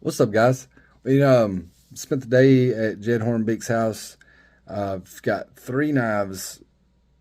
What's up, guys? We spent the day at Jed Hornbeek's house. I've got three knives,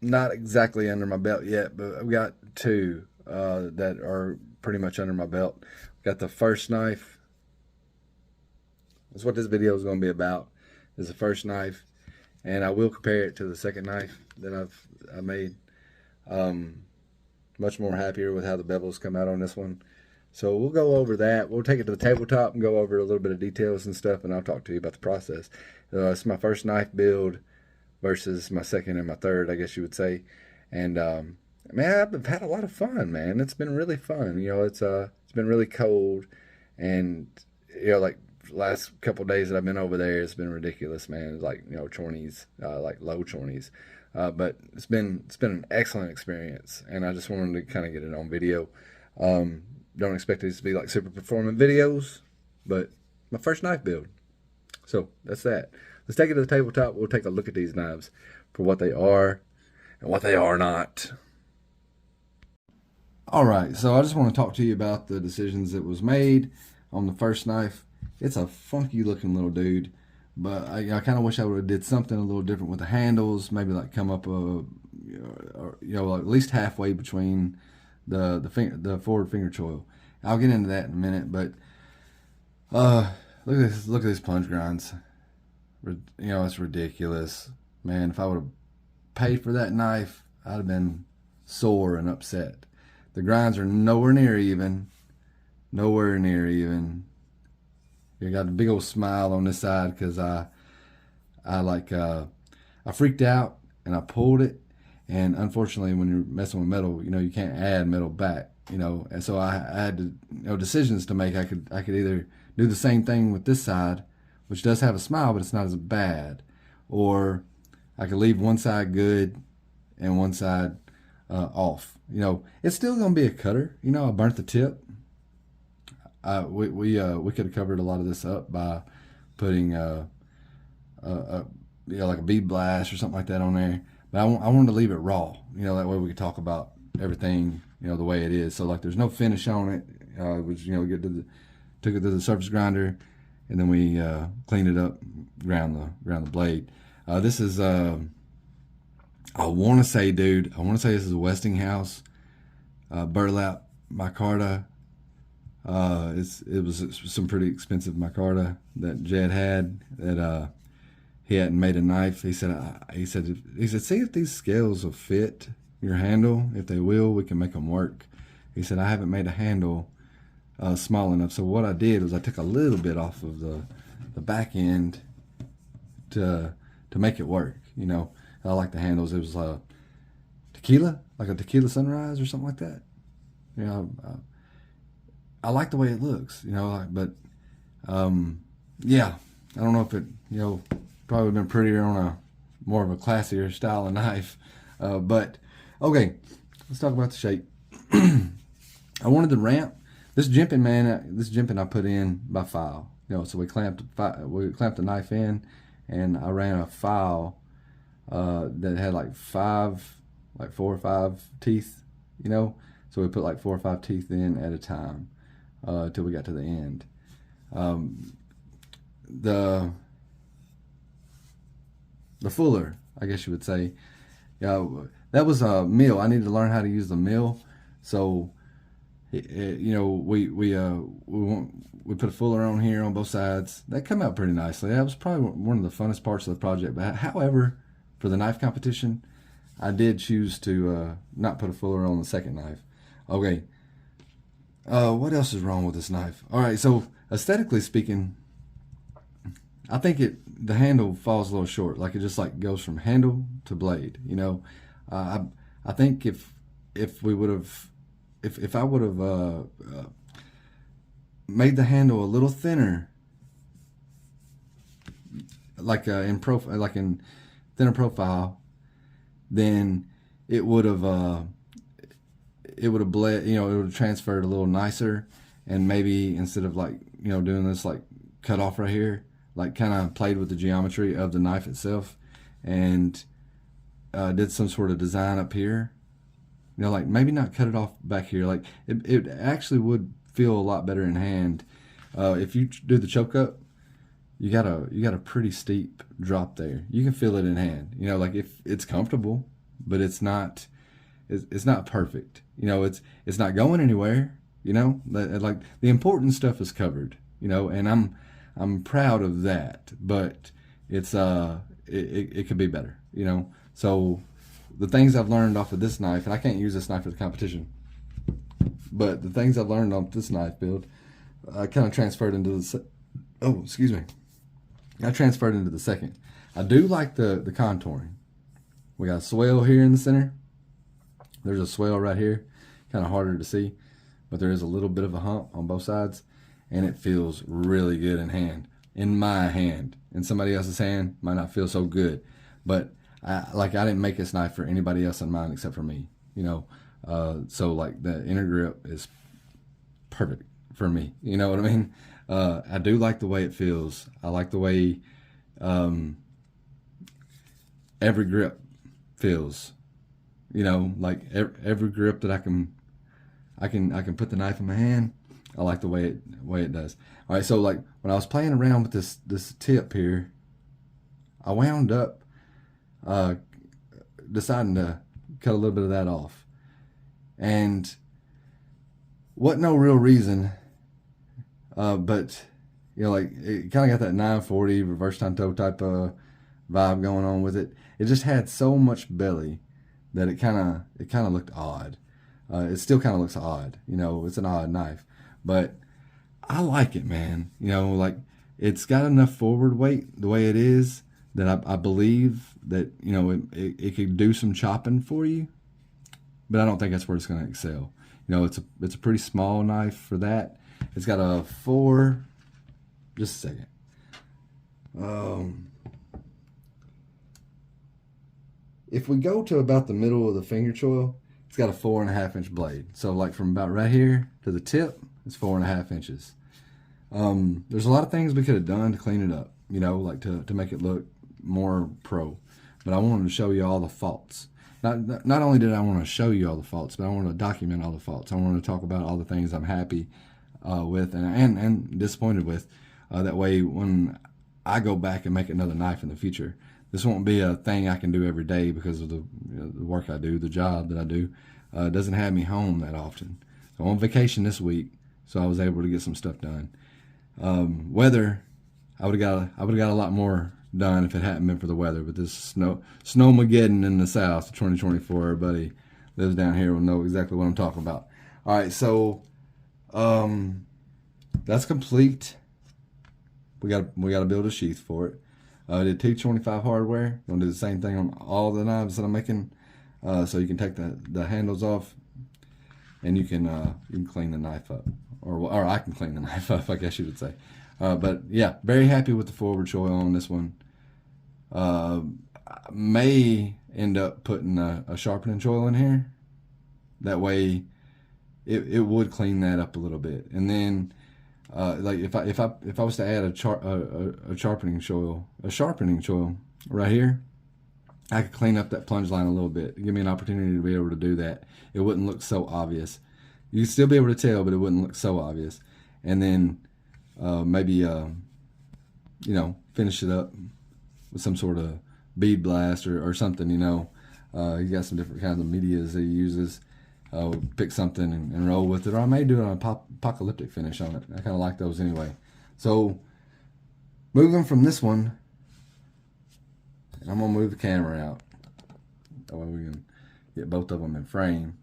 not exactly under my belt yet, but I've got two that are pretty much under my belt. Got the first knife. That's what this video is going to be about. Is the first knife, and I will compare it to the second knife that I made. Um, Much more happier with how the bevels come out on this one. So we'll go over that. We'll take it to the tabletop and go over a little bit of details and stuff, and I'll talk to you about the process. It's my first knife build versus my second and my third, I guess you would say. And man, I've had a lot of fun, man. It's been really fun. It's been really cold, and like last couple of days that I've been over there, it's been ridiculous, man. It's like 20s, like low 20s. But it's been an excellent experience, and I just wanted to kind of get it on video. Don't expect these to be like super performant videos, but my first knife build. So that's that. Let's take it to the tabletop. We'll take a look at these knives for what they are and what they are not. All right, so I just want to talk to you about the decisions that was made on the first knife. It's a funky looking little dude, but I kind of wish I would have did something a little different with the handles. Maybe like come up like at least halfway between the forward finger choil. I'll get into that in a minute, but look at these plunge grinds. It's ridiculous, man. If I would have paid for that knife, I'd have been sore and upset. The grinds are nowhere near even. Nowhere near even. You got a big old smile on this side because I freaked out and I pulled it, and unfortunately when you're messing with metal, you can't add metal back, and so I had to, decisions to make. I could either do the same thing with this side, which does have a smile but it's not as bad, or I could leave one side good and one side off. It's still gonna be a cutter. I burnt the tip. We could have covered a lot of this up by putting like a bead blast or something like that on there, but I wanted to leave it raw. That way we could talk about everything the way it is. So like there's no finish on it. It was we took it to the surface grinder, and then we cleaned it up, ground the blade. This is I want to say this is a Westinghouse burlap micarta. It was some pretty expensive micarta that Jed had that he hadn't made a knife. He said, see if these scales will fit your handle. If they will, we can make them work. He said, I haven't made a handle small enough. So what I did was I took a little bit off of the back end to make it work. I like the handles. It was tequila, like a tequila sunrise or something like that. I like the way it looks, but yeah, I don't know if it, probably would have been prettier on a more of a classier style of knife. But okay, let's talk about the shape. I wanted the ramp. This jimping I put in by file. So we clamped the knife in, and I ran a file that had like 4 or 5 teeth. So we put like 4 or 5 teeth in at a time till we got to the end. The fuller, I guess you would say, that was a mill. I needed to learn how to use the mill, so we put a fuller on here on both sides. That came out pretty nicely. That was probably one of the funnest parts of the project. But however, for the knife competition, I did choose to not put a fuller on the second knife. Okay. What else is wrong with this knife? All right, so aesthetically speaking, I think the handle falls a little short. Like it just like goes from handle to blade. I think if we would have, if I would have made the handle a little thinner, like in thinner profile, then it would have bled, it would have transferred a little nicer, and maybe instead of doing this like cut off right here, like kind of played with the geometry of the knife itself, and did some sort of design up here, like maybe not cut it off back here. Like it actually would feel a lot better in hand If you do the choke up, you got a pretty steep drop there. You can feel it in hand. Like if it's comfortable, but it's not perfect. It's not going anywhere. Like the important stuff is covered. And I'm proud of that. But it could be better. So the things I've learned off of this knife, and I can't use this knife for the competition, but the things I've learned off this knife build, I kind of transferred into the. Oh, excuse me. I transferred into the second. I do like the contouring. We got a swell here in the center. There's a swell right here. Kind of harder to see, but there is a little bit of a hump on both sides, and it feels really good in hand. In my hand. In somebody else's hand, might not feel so good. But I didn't make this knife for anybody else in mind except for me. So like the inner grip is perfect for me. You know what I mean? I do like the way it feels. I like the way every grip feels. Like every grip that I can put the knife in my hand. I like the way it does. All right, so like when I was playing around with this tip here, I wound up deciding to cut a little bit of that off, and wasn't no real reason. But like it kind of got that 940 reverse tanto type of vibe going on with it. It just had so much belly that it kind of looked odd. It still kind of looks odd. It's an odd knife, but I like it, man. Like it's got enough forward weight the way it is that I believe that it could do some chopping for you, but I don't think that's where it's going to excel. It's a pretty small knife for that. It's got a 4. Just a second. If we go to about the middle of the finger choil, it's got a 4.5-inch blade. So like from about right here to the tip, it's 4.5 inches. There's a lot of things we could have done to clean it up, like to make it look more pro. But I wanted to show you all the faults. Not only did I want to show you all the faults, but I wanted to document all the faults. I wanted to talk about all the things I'm happy with and disappointed with. That way, when I go back and make another knife in the future, this won't be a thing I can do every day because of the work I do, the job that I do. It doesn't have me home that often. So I'm on vacation this week, so I was able to get some stuff done. Weather, I would have got a lot more done if it hadn't been for the weather. But this snowmageddon in the south, 2024, everybody lives down here will know exactly what I'm talking about. All right, so that's complete. We got to build a sheath for it. I did 225 hardware. Gonna do the same thing on all the knives that I'm making. So you can take the handles off, and you can clean the knife up, or I can clean the knife up, I guess you would say. But yeah, very happy with the forward choil on this one. I may end up putting a sharpening choil in here. That way, it would clean that up a little bit. And then, like if I was to add a sharpening choil right here, I could clean up that plunge line a little bit. Give me an opportunity to be able to do that. It wouldn't look so obvious. You'd still be able to tell, but it wouldn't look so obvious. And then maybe finish it up with some sort of bead blast or something. You got some different kinds of medias that he uses. Pick something and roll with it, or I may do an apocalyptic finish on it. I kind of like those anyway. So moving from this one, and I'm gonna move the camera out that way we can get both of them in frame.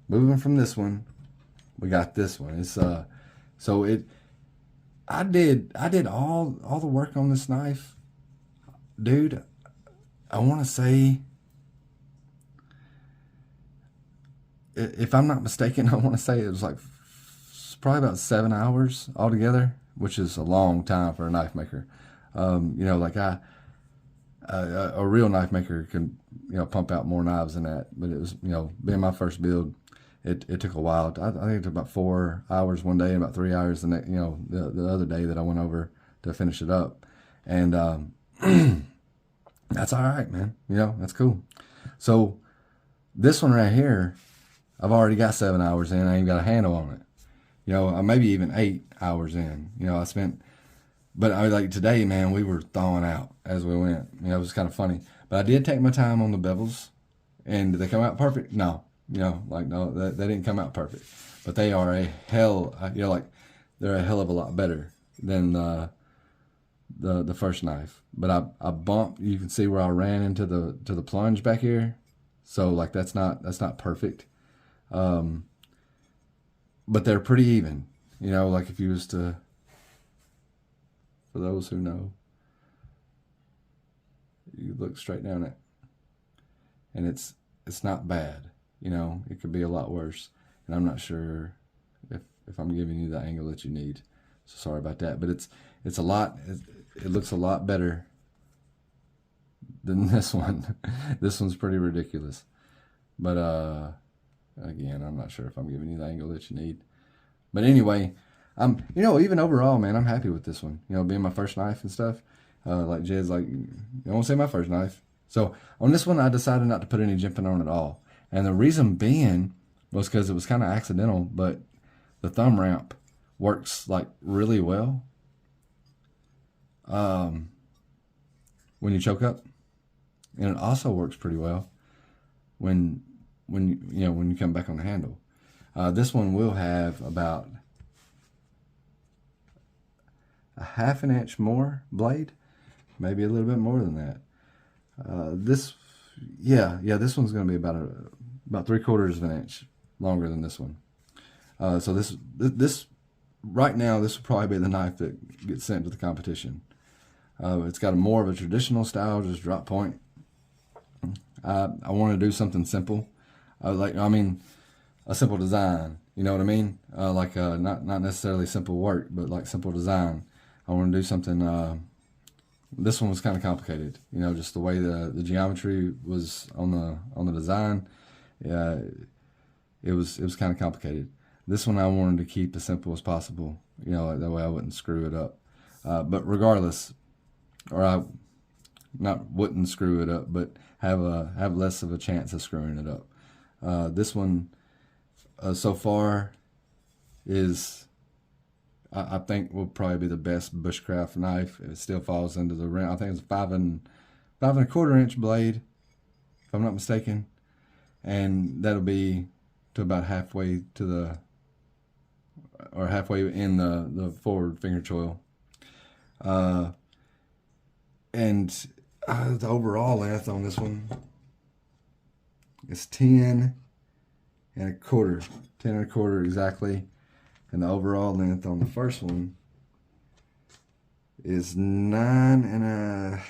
Moving from this one, we got this one. It's I did all the work on this knife, dude. I want to say, if I'm not mistaken, I want to say it was like probably about 7 hours altogether, which is a long time for a knife maker. Like a real knife maker can, pump out more knives than that. But it was, being my first build, it took a while. I think it took about 4 hours one day and about 3 hours the next, the other day that I went over to finish it up. And that's all right, man. That's cool. So this one right here, I've already got 7 hours in. I ain't got a handle on it. You know, maybe even 8 hours in. You know, I spent, but I like today, man, we were thawing out as we went. You know, it was kind of funny. But I did take my time on the bevels, and did they come out perfect? No. You know, like no, they didn't come out perfect. But they are a hell. You know, like they're a hell of a lot better than the first knife. But I bumped. You can see where I ran into the plunge back here. So like that's not perfect. But they're pretty even. You know, like if you was to, for those who know, you look straight down it, and it's not bad. You know, it could be a lot worse, and I'm not sure if I'm giving you the angle that you need. So sorry about that, but it's a lot. It looks a lot better than this one. This one's pretty ridiculous, but again, I'm not sure if I'm giving you the angle that you need. But anyway, you know, even overall, man, I'm happy with this one. You know, being my first knife and stuff. Like Jed's like, I won't say my first knife. So on this one, I decided not to put any jimping on at all. And the reason being was because it was kind of accidental, but the thumb ramp works like really well when you choke up, and it also works pretty well when you come back on the handle. This one will have about a 1/2 inch more blade, maybe a little bit more than that. This one's going to be about 3/4 of an inch longer than this one. So this right now, this will probably be the knife that gets sent to the competition. It's got more of a traditional style, just drop point. I want to do something simple, a simple design. You know what I mean? Not necessarily simple work, but like simple design. I want to do something. This one was kind of complicated. You know, just the way the geometry was on the design. Yeah, it was kind of complicated. This one I wanted to keep as simple as possible. You know, that way I wouldn't screw it up. But regardless, or I wouldn't screw it up, but have less of a chance of screwing it up. This one so far is, I think, will probably be the best bushcraft knife. It still falls into the range. I think it's 5 1/4 inch blade, if I'm not mistaken, and that'll be to about halfway in the forward finger choil. And the overall length on this one is 10 1/4 exactly. And the overall length on the first one is 9.5.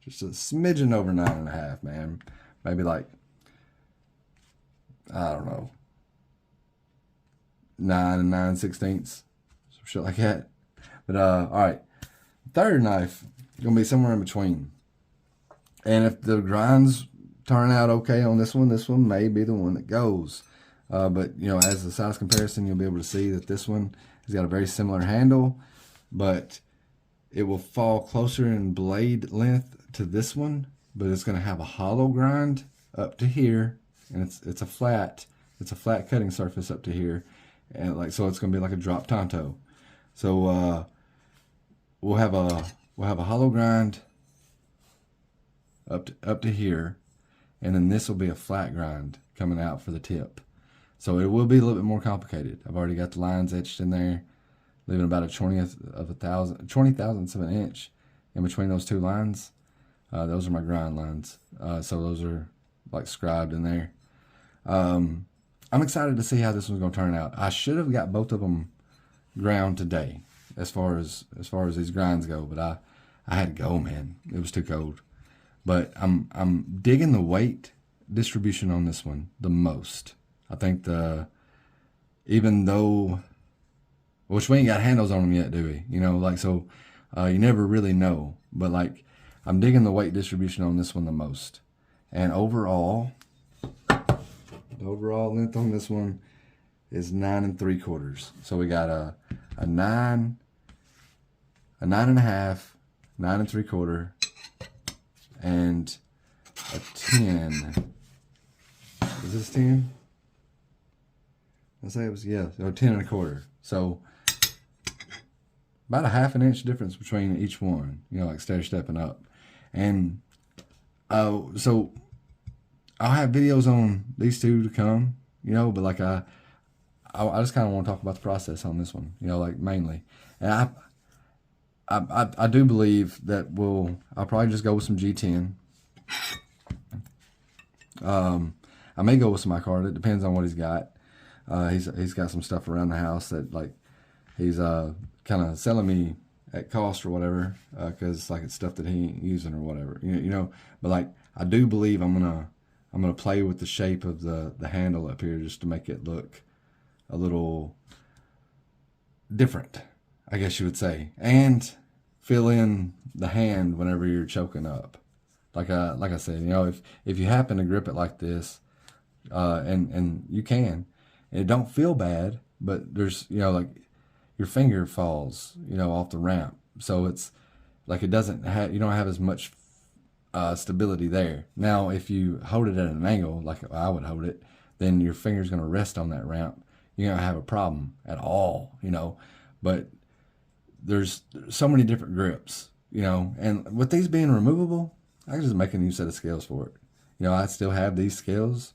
Just a smidgen over 9.5, man. Maybe like, I don't know, 9 9/16, some shit like that. But all right, third knife gonna be somewhere in between. And if the grinds turn out okay on this one may be the one that goes. But you know, as a size comparison, you'll be able to see that this one has got a very similar handle, but it will fall closer in blade length to this one, but it's going to have a hollow grind up to here, and it's a flat cutting surface up to here, and so it's going to be like a drop tanto. So we'll have a hollow grind up to here, and then this will be a flat grind coming out for the tip. So it will be a little bit more complicated. I've already got the lines etched in there, leaving about a 20,000ths of an inch in between those two lines. Those are my grind lines. So those are like scribed in there. I'm excited to see how this one's going to turn out. I should have got both of them ground today, as far as these grinds go, but I had to go, man. It was too cold. But I'm digging the weight distribution on this one the most. I think even though, which we ain't got handles on them yet, do we? You know, like, so you never really know. But like, I'm digging the weight distribution on this one the most. And overall, the overall length on this one is 9 3/4. So we got a 9, a 9.5, 9 3/4, and a 10. Is this 10? I say it was, yeah, 10 1/4. So about a 1/2 inch difference between each one, like stair stepping up. And so I'll have videos on these two to come, but like I just kind of want to talk about the process on this one, like mainly. And I do believe that I'll probably just go with some G10. I may go with some micarta. It depends on what he's got. He's got some stuff around the house that like he's kind of selling me at cost or whatever, because like it's stuff that he ain't using or whatever, But like I do believe I'm gonna play with the shape of the handle up here just to make it look a little different, I guess you would say, and fill in the hand whenever you're choking up. Like I said, if you happen to grip it like this, and you can, and it don't feel bad, but there's like your finger falls off the ramp, so it's like it doesn't have you don't have as much stability there. Now if you hold it at an angle like I would hold it, then your finger's going to rest on that ramp. You're going to have a problem at all, but there's so many different grips, and with these being removable, I can just make a new set of scales for it. I still have these scales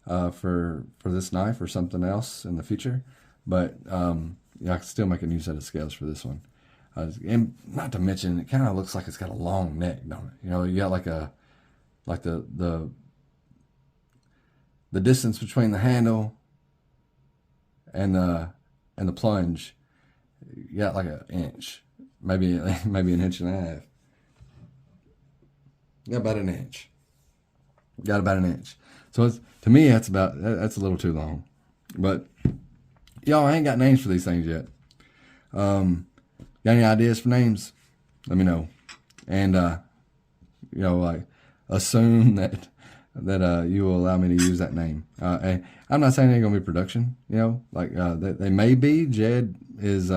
for this knife or something else in the future, but I can still make a new set of scales for this one. And not to mention, it kind of looks like it's got a long neck, don't it? You got like the distance between the handle and the plunge. You got like an inch, maybe an inch and a half. Yeah, about an inch. Got about an inch. So to me, that's a little too long. But y'all, I ain't got names for these things yet. Got any ideas for names? Let me know. And like assume that you will allow me to use that name. And I'm not saying they're gonna be production. Like they may be. Jed is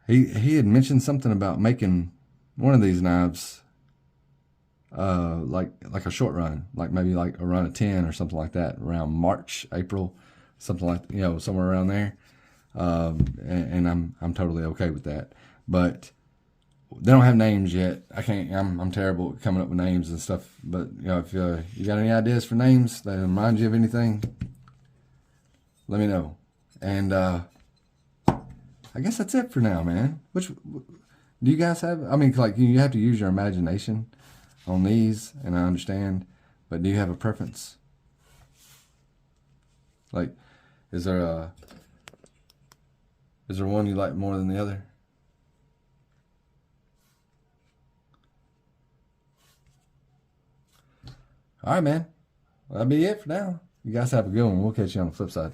he had mentioned something about making one of these knives like a short run, like maybe like a run of 10 or something like that around March, April, something like somewhere around there. And I'm totally okay with that. But they don't have names yet. I can't. I'm terrible at coming up with names and stuff. But if you got any ideas for names that remind you of anything, let me know. And I guess that's it for now, man. Which do you guys have? I mean, like you have to use your imagination on these, and I understand. But do you have a preference? Like, is there one you like more than the other? All right, man. Well, that'll be it for now. You guys have a good one. We'll catch you on the flip side.